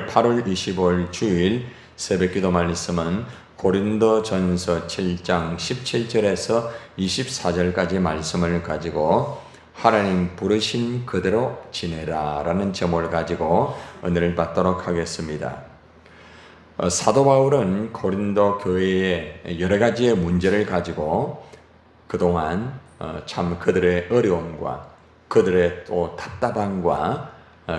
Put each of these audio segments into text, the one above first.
8월 25일 주일 새벽기도 말씀은 고린도전서 7장 17절에서 24절까지 말씀을 가지고 하나님 부르신 그대로 지내라 라는 제목을 가지고 은혜를 받도록 하겠습니다. 사도 바울은 고린도 교회의 여러 가지의 문제를 가지고 그동안 참 그들의 어려움과 그들의 또 답답함과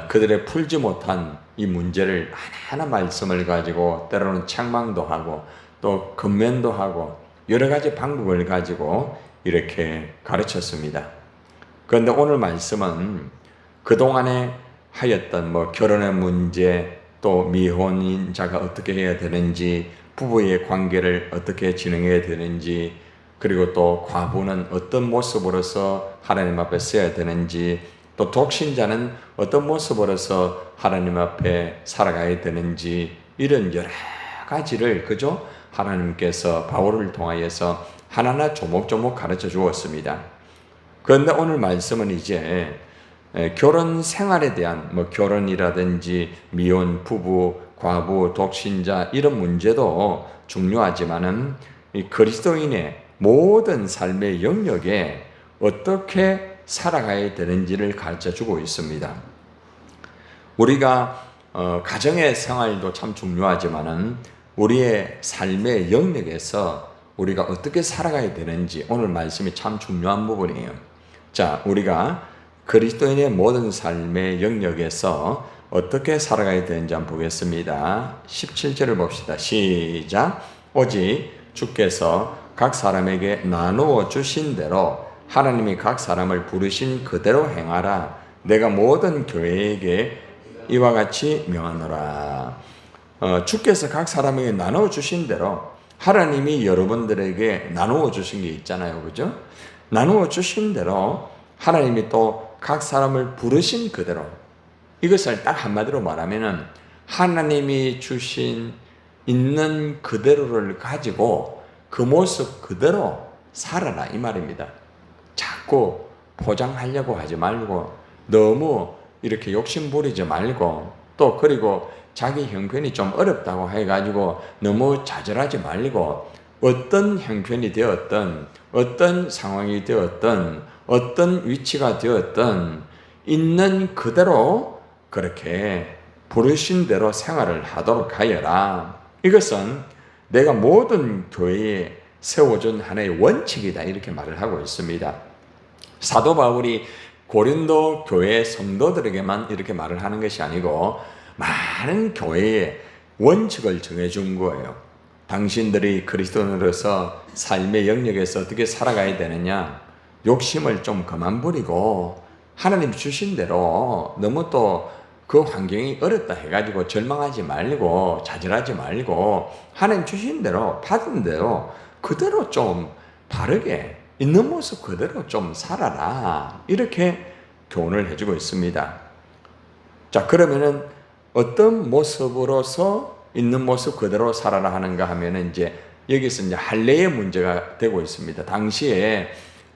그들의 풀지 못한 이 문제를 하나하나 말씀을 가지고 때로는 책망도 하고 또 권면도 하고 여러 가지 방법을 가지고 이렇게 가르쳤습니다. 그런데 오늘 말씀은 그동안에 하였던 결혼의 문제, 또 미혼인자가 어떻게 해야 되는지, 부부의 관계를 어떻게 진행해야 되는지, 그리고 또 과부는 어떤 모습으로서 하나님 앞에 서야 되는지, 또 독신자는 어떤 모습으로서 하나님 앞에 살아가야 되는지, 이런 여러 가지를 그저 하나님께서 바울을 통하여서 하나하나 조목조목 가르쳐 주었습니다. 그런데 오늘 말씀은 이제 결혼 생활에 대한 결혼이라든지 미혼, 부부, 과부, 독신자 이런 문제도 중요하지만은 이 그리스도인의 모든 삶의 영역에 어떻게 살아가야 되는지를 가르쳐 주고 있습니다. 우리가 가정의 생활도 참 중요하지만은 우리의 삶의 영역에서 우리가 어떻게 살아가야 되는지 오늘 말씀이 참 중요한 부분이에요. 자, 우리가 그리스도인의 모든 삶의 영역에서 어떻게 살아가야 되는지 한번 보겠습니다. 17절을 봅시다. 시작. 오직 주께서 각 사람에게 나누어 주신 대로 하나님이 각 사람을 부르신 그대로 행하라. 내가 모든 교회에게 이와 같이 명하노라. 주께서 각 사람에게 나누어 주신 대로 하나님이 여러분들에게 나누어 주신 게 있잖아요. 그죠? 나누어 주신 대로 하나님이 또 각 사람을 부르신 그대로, 이것을 딱 한마디로 말하면은 하나님이 주신 있는 그대로를 가지고 그 모습 그대로 살아라 이 말입니다. 자꾸 포장하려고 하지 말고 너무 이렇게 욕심 부리지 말고 또 그리고 자기 형편이 좀 어렵다고 해가지고 너무 좌절하지 말고 어떤 형편이 되었든 어떤 상황이 되었든 어떤 위치가 되었든 있는 그대로 그렇게 부르신 대로 생활을 하도록 하여라. 이것은 내가 모든 교회에 세워준 하나의 원칙이다 이렇게 말을 하고 있습니다. 사도 바울이 고린도 교회 성도들에게만 이렇게 말을 하는 것이 아니고 많은 교회에 원칙을 정해준 거예요. 당신들이 그리스도인으로서 삶의 영역에서 어떻게 살아가야 되느냐, 욕심을 좀 그만 부리고 하나님 주신 대로 너무 또 그 환경이 어렵다 해가지고 절망하지 말고 좌절하지 말고 하나님 주신 대로 받은 대로 그대로 좀 바르게 있는 모습 그대로 좀 살아라 이렇게 교훈을 해주고 있습니다. 자, 그러면은 어떤 모습으로서 있는 모습 그대로 살아라 하는가 하면은 이제 여기서 이제 할례의 문제가 되고 있습니다. 당시에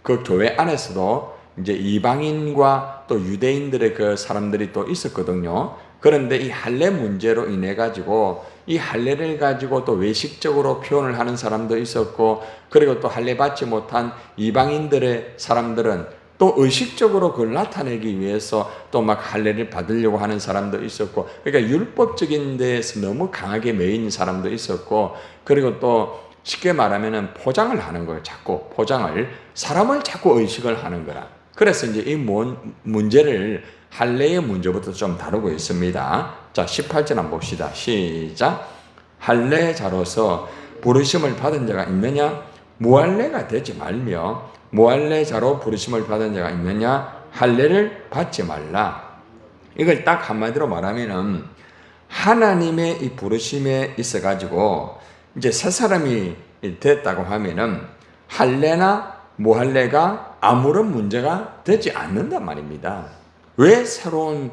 그 교회 안에서도 이제 이방인과 또 유대인들의 그 사람들이 또 있었거든요. 그런데 이 할례 문제로 인해 가지고 이 할례를 가지고 또 외식적으로 표현을 하는 사람도 있었고, 그리고 또 할례 받지 못한 이방인들의 사람들은 또 의식적으로 그걸 나타내기 위해서 또 막 할례를 받으려고 하는 사람도 있었고, 그러니까 율법적인 데에서 너무 강하게 매인 사람도 있었고, 그리고 또 쉽게 말하면은 포장을 하는 거예요. 자꾸 포장을, 사람을 자꾸 의식을 하는 거라. 그래서 이제 이 문제를 할례의 문제부터 좀 다루고 있습니다. 자, 18절 한번 봅시다. 시작. 할례자로서 부르심을 받은 자가 있느냐? 무할례가 되지 말며 무할례자로 부르심을 받은 자가 있느냐? 할례를 받지 말라. 이걸 딱 한마디로 말하면은 하나님의 이 부르심에 있어 가지고 이제 새 사람이 됐다고 하면은 할례나 무할례가 아무런 문제가 되지 않는단 말입니다. 왜 새로운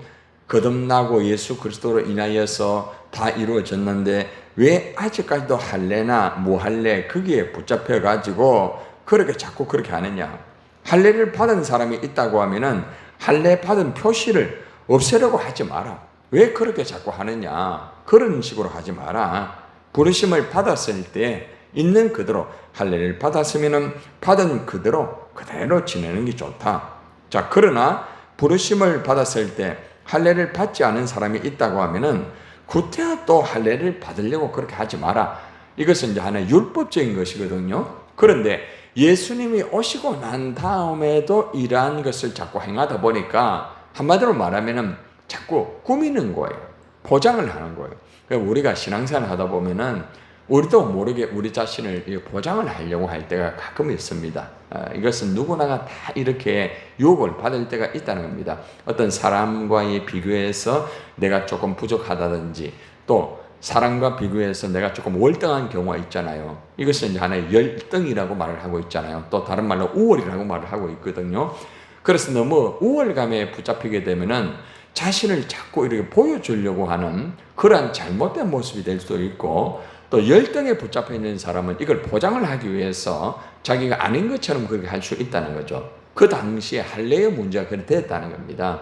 거듭나고 예수 그리스도로 인하여서 다 이루어졌는데 왜 아직까지도 할례나 무할례 거기에 붙잡혀 가지고 그렇게 자꾸 그렇게 하느냐? 할례를 받은 사람이 있다고 하면은 할례 받은 표시를 없애려고 하지 마라. 왜 그렇게 자꾸 하느냐. 그런 식으로 하지 마라. 부르심을 받았을 때 있는 그대로 할례를 받았으면 받은 그대로 지내는 게 좋다. 자, 그러나 부르심을 받았을 때 할례를 받지 않은 사람이 있다고 하면은 구태여 또 할례를 받으려고 그렇게 하지 마라. 이것은 이제 하나의 율법적인 것이거든요. 그런데 예수님이 오시고 난 다음에도 이러한 것을 자꾸 행하다 보니까 한마디로 말하면은 자꾸 꾸미는 거예요. 포장을 하는 거예요. 그러니까 우리가 신앙생활 하다 보면은 우리도 모르게 우리 자신을 포장을 하려고 할 때가 가끔 있습니다. 이것은 누구나가 다 이렇게 유혹을 받을 때가 있다는 겁니다. 어떤 사람과의 비교해서 내가 조금 부족하다든지 또 사람과 비교해서 내가 조금 월등한 경우가 있잖아요. 이것은 이제 하나의 열등이라고 말을 하고 있잖아요. 또 다른 말로 우월이라고 말을 하고 있거든요. 그래서 너무 우월감에 붙잡히게 되면은 자신을 자꾸 이렇게 보여주려고 하는 그러한 잘못된 모습이 될 수도 있고, 또 열등에 붙잡혀 있는 사람은 이걸 포장을 하기 위해서 자기가 아닌 것처럼 그렇게 할 수 있다는 거죠. 그 당시에 할례의 문제가 그렇게 됐다는 겁니다.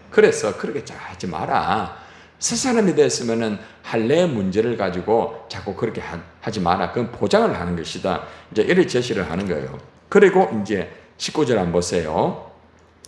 그래서 그렇게 하지 마라. 새 사람이 됐으면은 할례의 문제를 가지고 자꾸 그렇게 하지 마라. 그건 포장을 하는 것이다. 이제 이렇게 제시를 하는 거예요. 그리고 이제 19절 한번 보세요.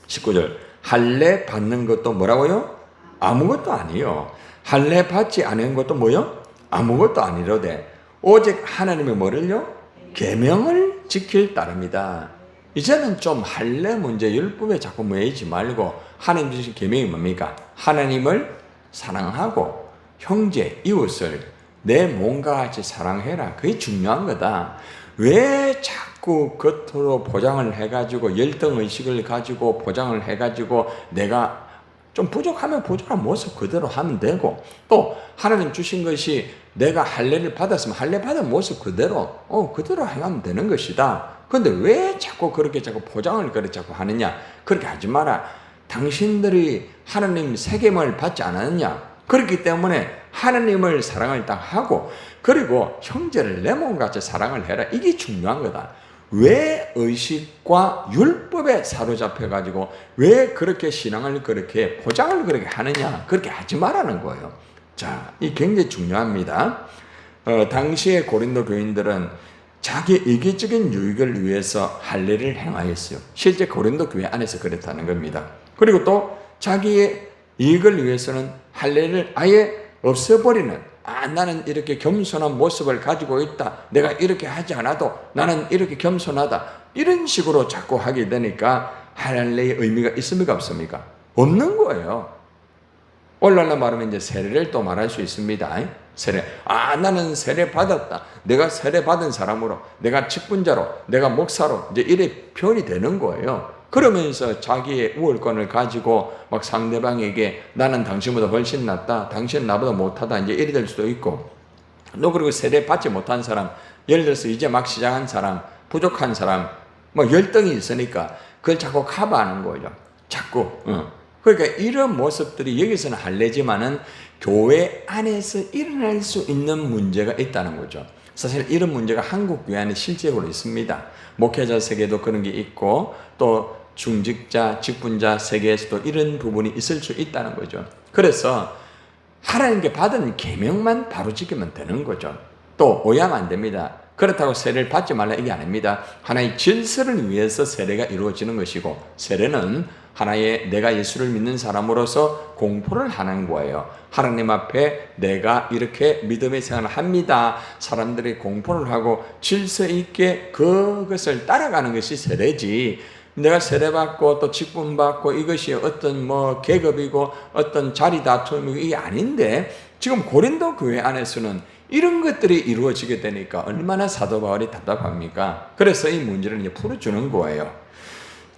19절. 할례 받는 것도 뭐라고요? 아무것도 아니요. 할례 받지 않은 것도 뭐요? 아무것도 아니로되 오직 하나님의 뭐를요? 계명을 지킬 따름이다. 이제는 좀 할례 문제 율법에 자꾸 매이지 말고 하나님 주신 계명이 뭡니까? 하나님을 사랑하고 형제, 이웃을 내 몸과 같이 사랑해라. 그게 중요한 거다. 왜 자꾸 겉으로 포장을 해가지고 열등의식을 가지고 포장을 해가지고 내가 좀 부족하면 부족한 모습 그대로 하면 되고, 또 하나님 주신 것이 내가 할례를 받았으면 할례 받은 모습 그대로 행하면 되는 것이다. 그런데 왜 자꾸 그렇게 자꾸 포장을 그렇게 자꾸 하느냐? 그렇게 하지 마라. 당신들이 하나님 세겜을 받지 않았느냐? 그렇기 때문에 하나님을 사랑을 딱 하고, 그리고 형제를 내 몸같이 사랑을 해라. 이게 중요한 거다. 왜 의식과 율법에 사로잡혀가지고 왜 그렇게 신앙을 그렇게 포장을 그렇게 하느냐? 그렇게 하지 말라는 거예요. 자, 이 굉장히 중요합니다. 당시의 고린도 교인들은 자기 이기적인 유익을 위해서 할례를 행하였어요. 실제 고린도 교회 안에서 그랬다는 겁니다. 그리고 또 자기의 이익을 위해서는 할례를 아예 없애버리는, 나는 이렇게 겸손한 모습을 가지고 있다, 내가 이렇게 하지 않아도 나는 이렇게 겸손하다, 이런 식으로 자꾸 하게 되니까 할례의 의미가 있습니까 없습니까? 없는 거예요. 오늘날 말하면 이제 세례를 또 말할 수 있습니다. 세례. 나는 세례 받았다. 내가 세례 받은 사람으로, 내가 직분자로, 내가 목사로, 이제 이래 표현이 되는 거예요. 그러면서 자기의 우월권을 가지고 막 상대방에게 나는 당신보다 훨씬 낫다, 당신은 나보다 못하다, 이제 이래 될 수도 있고, 또 그리고 세례 받지 못한 사람, 예를 들어서 이제 막 시작한 사람, 부족한 사람, 뭐 열등이 있으니까 그걸 자꾸 커버하는 거죠. 자꾸. 그러니까 이런 모습들이 여기서는 할례지만은 교회 안에서 일어날 수 있는 문제가 있다는 거죠. 사실 이런 문제가 한국 교회 안에 실제로 있습니다. 목회자 세계도 그런 게 있고, 또 중직자, 직분자 세계에서도 이런 부분이 있을 수 있다는 거죠. 그래서 하나님께 받은 계명만 바로 지키면 되는 거죠. 또 오해하면 안 됩니다. 그렇다고 세례를 받지 말라 이게 아닙니다. 하나의 질서를 위해서 세례가 이루어지는 것이고, 세례는 하나의 내가 예수를 믿는 사람으로서 공포를 하는 거예요. 하나님 앞에 내가 이렇게 믿음의 생활을 합니다. 사람들이 공포를 하고 질서 있게 그것을 따라가는 것이 세례지, 내가 세례받고 또 직분받고 이것이 어떤 뭐 계급이고 어떤 자리 다툼이고 이게 아닌데, 지금 고린도 교회 안에서는 이런 것들이 이루어지게 되니까 얼마나 사도 바울이 답답합니까? 그래서 이 문제를 이제 풀어주는 거예요.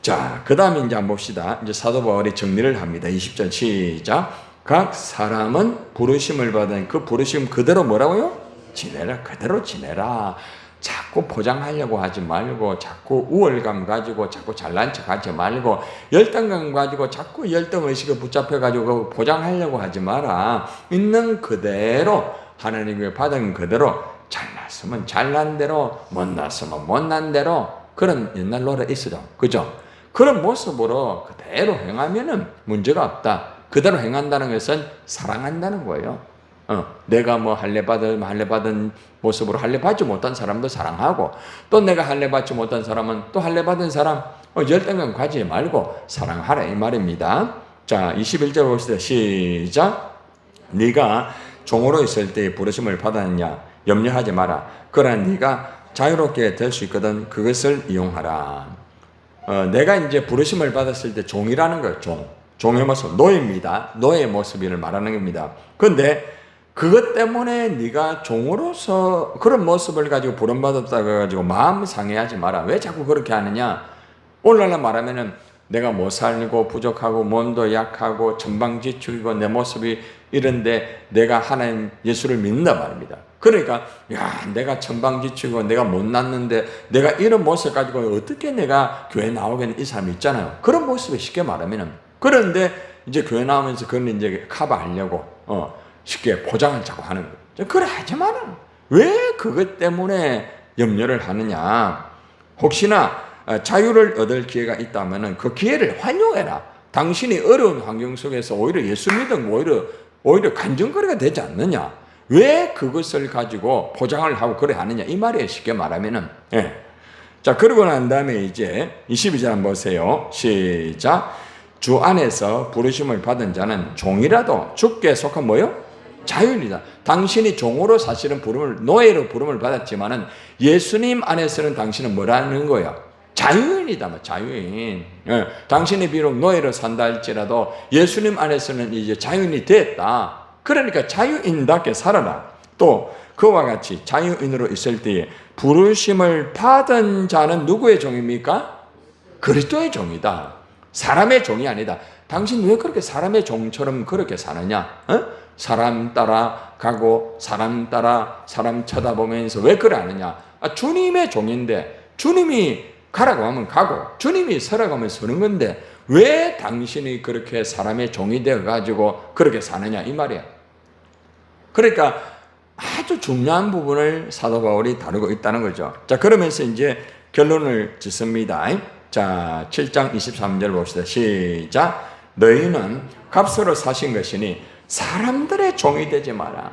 자, 그 다음에 이제 한번 봅시다. 이제 사도 바울이 정리를 합니다. 20절 시작. 각 사람은 부르심을 받은 그 부르심 그대로 뭐라고요? 지내라. 그대로 지내라. 자꾸 포장하려고 하지 말고, 자꾸 우월감 가지고 자꾸 잘난 척 하지 말고, 열등감 가지고 자꾸 열등의식에 붙잡혀가지고 포장하려고 하지 마라. 있는 그대로, 하나님의 받은 그대로, 잘났으면 잘난 대로, 못났으면 못난 대로, 그런 옛날 노래 있어요. 그죠? 그런 모습으로 그대로 행하면은 문제가 없다. 그대로 행한다는 것은 사랑한다는 거예요. 내가 뭐 할례 받은 모습으로 할례 받지 못한 사람도 사랑하고, 또 내가 할례 받지 못한 사람은 또 할례 받은 사람 열등감 가지지 말고 사랑하라 이 말입니다. 자, 21절 봅시다. 시작. 네가 종으로 있을 때 부르심을 받았느냐 염려하지 마라. 그러나 네가 자유롭게 될 수 있거든 그것을 이용하라. 내가 이제 부르심을 받았을 때 종이라는 거예요. 종의 모습, 노예입니다. 노예의 모습을 말하는 겁니다. 그런데 그것 때문에 네가 종으로서 그런 모습을 가지고 부름받았다고 가지고 마음 상해하지 마라. 왜 자꾸 그렇게 하느냐? 오늘날 말하면은 내가 못 살고 부족하고 몸도 약하고 천방지축이고 내 모습이 이런데 내가 하나님 예수를 믿는단 말입니다. 그러니까 내가 천방지축이고 내가 못났는데 내가 이런 모습 가지고 어떻게 내가 교회 나오겠는 이 사람이 있잖아요. 그런 모습에 쉽게 말하면은. 그런데 이제 교회 나오면서 그건 이제 커버하려고 쉽게 포장을 자꾸 하는 거예요. 그래 하지 마라. 왜 그것 때문에 염려를 하느냐? 혹시나 자유를 얻을 기회가 있다면 그 기회를 활용해라. 당신이 어려운 환경 속에서 오히려 예수 믿음 오히려 간증거리가 되지 않느냐? 왜 그것을 가지고 포장을 하고 그래 하느냐? 이 말이에요. 쉽게 말하면은. 자, 그러고 난 다음에 이제 22절 한번 보세요. 시작. 주 안에서 부르심을 받은 자는 종이라도 주께 속한 뭐요? 자유인이다. 당신이 종으로 사실은 노예로 부름을 받았지만은 예수님 안에서는 당신은 뭐라는 거야? 자유인이다. 자유인. 당신이 비록 노예로 산다 할지라도 예수님 안에서는 이제 자유인이 됐다. 그러니까 자유인답게 살아라. 또 그와 같이 자유인으로 있을 때에 부르심을 받은 자는 누구의 종입니까? 그리스도의 종이다. 사람의 종이 아니다. 당신 왜 그렇게 사람의 종처럼 그렇게 사느냐? 사람 따라 가고 사람 따라 사람 쳐다보면서 왜 그래 하느냐? 주님의 종인데 주님이 가라고 하면 가고 주님이 서라고 하면 서는 건데 왜 당신이 그렇게 사람의 종이 되어가지고 그렇게 사느냐 이 말이야. 그러니까 아주 중요한 부분을 사도 바울이 다루고 있다는 거죠. 자, 그러면서 이제 결론을 짓습니다. 자, 7장 23절 봅시다. 시작. 너희는 값으로 사신 것이니 사람들의 종이 되지 마라.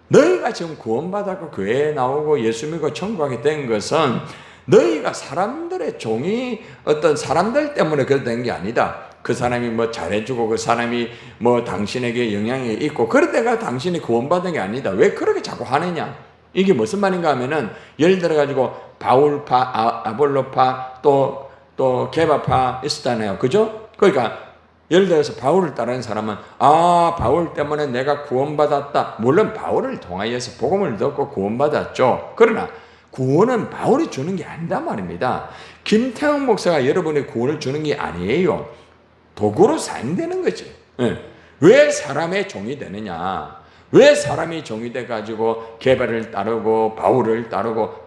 너희가 지금 구원받았고 교회에 나오고 예수 믿고 천국하게 된 것은 너희가 사람들의 종이 어떤 사람들 때문에 그렇게 된 게 아니다. 그 사람이 뭐 잘해주고 그 사람이 뭐 당신에게 영향이 있고 그럴 때가 당신이 구원받은 게 아니다. 왜 그렇게 자꾸 하느냐? 이게 무슨 말인가 하면은 예를 들어 가지고 바울파, 아볼로파 또 게바파 있었잖아요. 그죠? 그러니까 예를 들어서 바울을 따르는 사람은 바울 때문에 내가 구원받았다. 물론 바울을 통하여서 복음을 듣고 구원받았죠. 그러나 구원은 바울이 주는 게 아니다 말입니다. 김태형 목사가 여러분의 구원을 주는 게 아니에요. 도구로 사용되는 거지. 왜 사람의 종이 되느냐? 왜 사람이 종이 돼가지고 게바를 따르고 바울을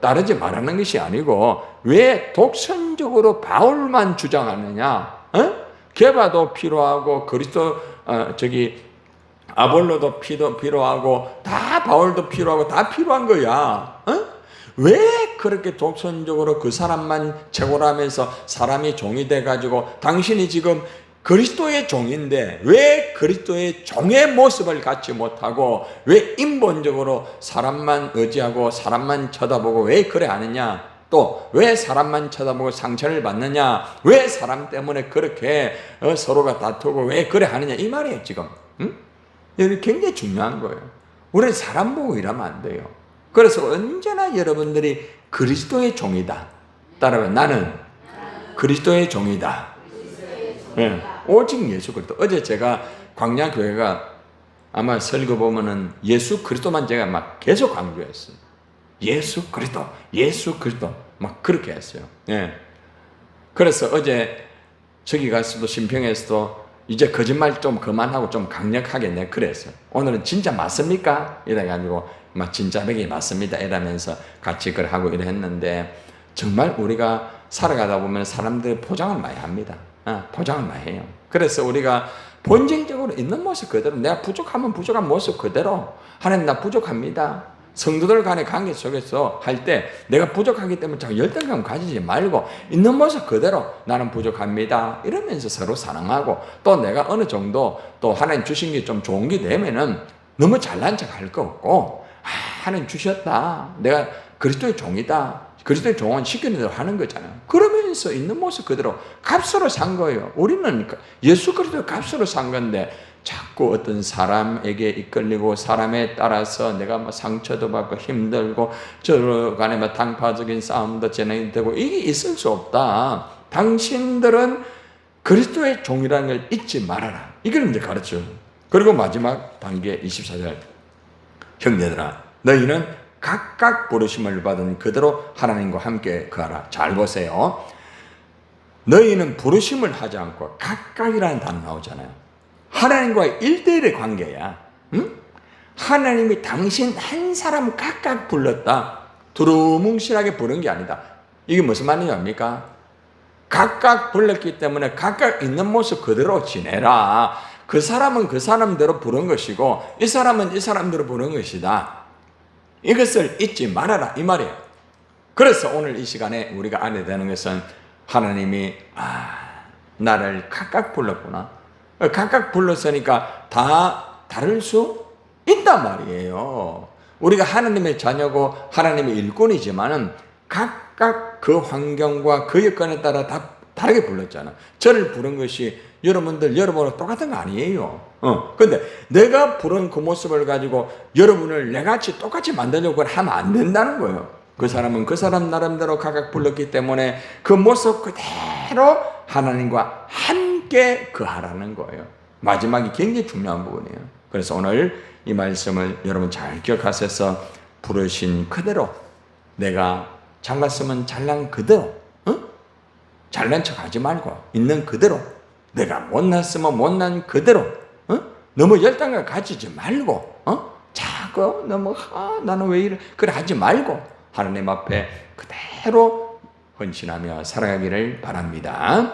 따르지 말라는 것이 아니고 왜 독선적으로 바울만 주장하느냐? 게바도 필요하고 그리스도 아볼로도 필요하고 다 바울도 필요하고 다 필요한 거야. 왜 그렇게 독선적으로 그 사람만 최고라면서 사람이 종이 돼가지고 당신이 지금 그리스도의 종인데 왜 그리스도의 종의 모습을 갖지 못하고 왜 인본적으로 사람만 의지하고 사람만 쳐다보고 왜 그래 하느냐? 또 왜 사람만 쳐다보고 상처를 받느냐? 왜 사람 때문에 그렇게 서로가 다투고 왜 그래 하느냐? 이 말이에요 지금. 이게 굉장히 중요한 거예요. 우리는 사람 보고 일하면 안 돼요. 그래서 언제나 여러분들이 그리스도의 종이다. 따라하면 나는 그리스도의 종이다. 네, 오직 예수 그리스도. 어제 제가 광야교회가 아마 설교 보면은 예수 그리스도만 제가 막 계속 강조했어요. 예수 그리스도, 예수 그리스도 막 그렇게 했어요. 네. 그래서 어제 저기 가서도 심평에서도 이제 거짓말 좀 그만하고 좀 강력하게 내 그랬어요. 오늘은 진짜 맞습니까? 이래가지고 막 진짜 백이 맞습니다. 이러면서 같이 그걸 하고 이랬는데 정말 우리가 살아가다 보면 사람들 포장을 많이 합니다. 포장을 많이 해요. 그래서 우리가 본질적으로 있는 모습 그대로 내가 부족하면 부족한 모습 그대로 하나님 나 부족합니다. 성도들 간의 관계 속에서 할 때 내가 부족하기 때문에 자꾸 열등감 가지지 말고 있는 모습 그대로 나는 부족합니다 이러면서 서로 사랑하고, 또 내가 어느 정도 또 하나님 주신 게 좀 좋은 게 되면은 너무 잘난 척 할 거 없고, 하나님 주셨다, 내가 그리스도의 종이다, 그리스도의 종은 시키는 대로 하는 거잖아요. 그러면서 있는 모습 그대로 값으로 산 거예요. 우리는 예수 그리스도의 값으로 산 건데 자꾸 어떤 사람에게 이끌리고 사람에 따라서 내가 뭐 상처도 받고 힘들고 저 간에 뭐 당파적인 싸움도 진행되고, 이게 있을 수 없다. 당신들은 그리스도의 종이라는 걸 잊지 말아라. 이걸 이제 가르쳐요. 그리고 마지막 단계 24절. 형제들아, 너희는 각각 부르심을 받은 그대로 하나님과 함께 거하라. 잘 보세요. 너희는 부르심을 하지 않고 각각이라는 단어 나오잖아요. 하나님과의 1대1의 관계야. 응? 하나님이 당신 한 사람 각각 불렀다. 두루뭉실하게 부른 게 아니다. 이게 무슨 말이냐입니까? 각각 불렀기 때문에 각각 있는 모습 그대로 지내라. 그 사람은 그 사람대로 부른 것이고 이 사람은 이 사람대로 부른 것이다. 이것을 잊지 말아라 이 말이에요. 그래서 오늘 이 시간에 우리가 알아야 되는 것은, 하나님이 나를 각각 불렀구나. 각각 불렀으니까 다 다를 수 있단 말이에요. 우리가 하나님의 자녀고 하나님의 일꾼이지만은 각각 그 환경과 그 여건에 따라 다 다르게 불렀잖아. 저를 부른 것이 여러분하고 똑같은 거 아니에요. 근데 내가 부른 그 모습을 가지고 여러분을 내같이 똑같이 만들려고 하면 안 된다는 거예요. 그 사람은 그 사람 나름대로 각각 불렀기 때문에 그 모습 그대로 하나님과 함께 거하라는 거예요. 마지막이 굉장히 중요한 부분이에요. 그래서 오늘 이 말씀을 여러분 잘 기억하셔서 부르신 그대로, 내가 잘났으면 잘난 그대로, 잘난 척 하지 말고 있는 그대로, 내가 못났으면 못난 그대로, 너무 열등감 가지지 말고, 자꾸 너무 나는 왜 이래 그래 하지 말고 하나님 앞에 그대로 헌신하며 살아가기를 바랍니다.